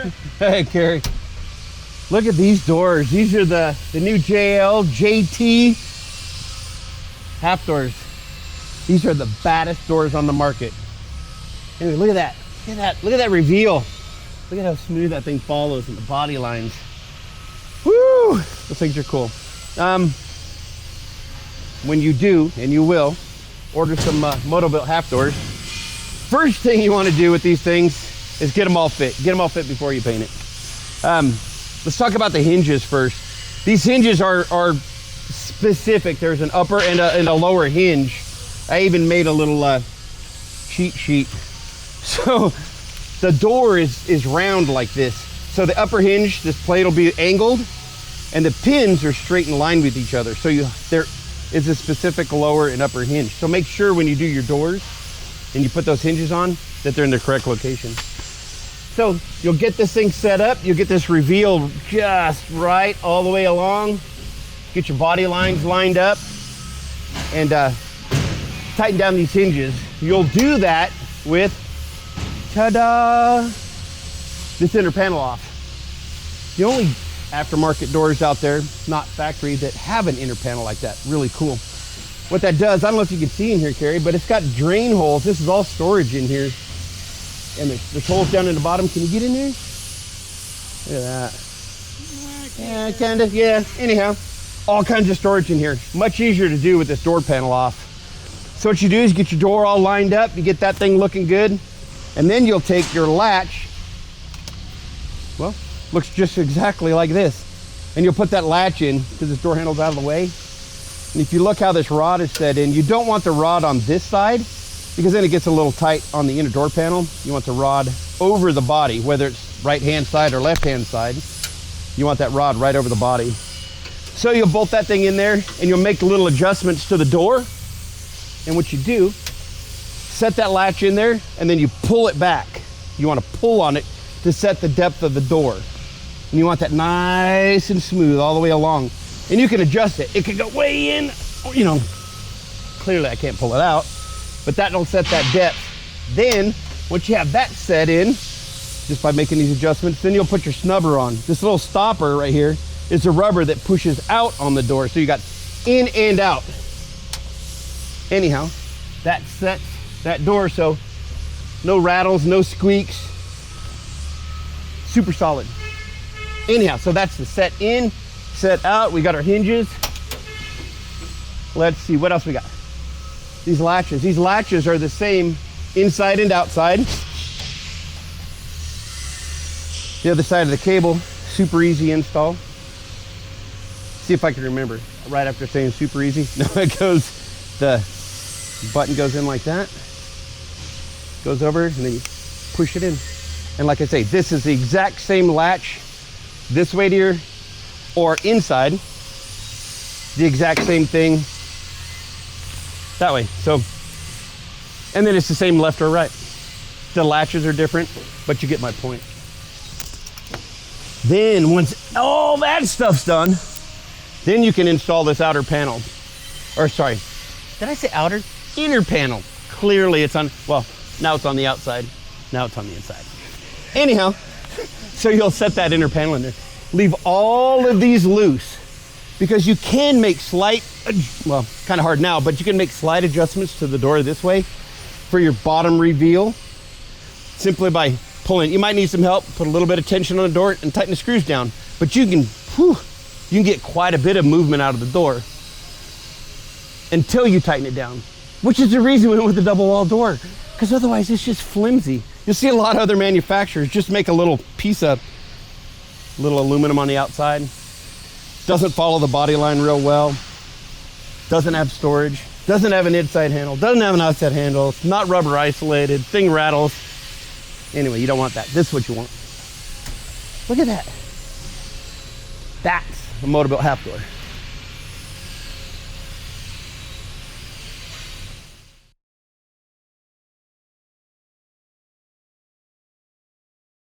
sir. Hey, Carrie. Look at these doors. These are the new JT half doors. These are the baddest doors on the market. Anyway, look at that. Look at that. Look at that reveal. Look at how smooth that thing follows and the body lines. Woo! Those things are cool. When you do, and you will, order some Moto-Built half doors, first thing you want to do with these things is get them all fit. Get them all fit before you paint it. Let's talk about the hinges first. These hinges are specific. There's an upper and a lower hinge. I even made a little cheat sheet. So the door is round like this. So the upper hinge, this plate will be angled, and the pins are straight in line with each other. So there is a specific lower and upper hinge. So make sure when you do your doors and you put those hinges on that they're in the correct location. So you'll get this thing set up, you'll get this reveal just right all the way along, get your body lines lined up, and tighten down these hinges. You'll do that with, ta-da, this inner panel off. The only aftermarket doors out there, not factory, that have an inner panel like that. Really cool. What that does, I don't know if you can see in here, Carrie, but it's got drain holes. This is all storage in here. And there's holes down in the bottom. Can you get in there? Look at that. Yeah, kind of, yeah. Anyhow, all kinds of storage in here. Much easier to do with this door panel off. So what you do is get your door all lined up. You get that thing looking good. And then you'll take your latch. Well, looks just exactly like this. And you'll put that latch in because this door handle's out of the way. And if you look how this rod is set in, you don't want the rod on this side because then it gets a little tight on the inner door panel. You want the rod over the body, whether it's right-hand side or left-hand side. You want that rod right over the body. So you'll bolt that thing in there and you'll make little adjustments to the door. And what you do, set that latch in there and then you pull it back. You want to pull on it to set the depth of the door. And you want that nice and smooth all the way along. And you can adjust it. It can go way in, you know, clearly I can't pull it out, but that'll set that depth. Then, once you have that set in, just by making these adjustments, then you'll put your snubber on. This little stopper right here is a rubber that pushes out on the door. So you got in and out. Anyhow, that sets that door so no rattles, no squeaks. Super solid. Anyhow, so that's the set in, set out. We got our hinges. Let's see, what else we got? These latches. These latches are the same inside and outside. The other side of the cable, super easy install. See if I can remember. Right after saying super easy. No, it goes, the button goes in like that. Goes over and then you push it in. And like I say, this is the exact same latch this way to your, or inside, the exact same thing that way. So, and then it's the same left or right. The latches are different, but you get my point. Then once all that stuff's done, then you can install this outer panel. Or sorry, did I say outer? Inner panel. Clearly it's on, well, now it's on the outside. Now it's on the inside. Anyhow, so you'll set that inner panel in there. Leave all of these loose because you can make slight, well, kind of hard now, but you can make slight adjustments to the door this way for your bottom reveal simply by pulling. You might need some help, put a little bit of tension on the door and tighten the screws down, but you can, you can get quite a bit of movement out of the door until you tighten it down, which is the reason we went with the double wall door, because otherwise it's just flimsy. You'll see a lot of other manufacturers just make a little piece of little aluminum on the outside. Doesn't follow the body line real well. Doesn't have storage. Doesn't have an inside handle. Doesn't have an outside handle. It's not rubber isolated. Thing rattles. Anyway, you don't want that. This is what you want. Look at that. That's a Moto-Built half door.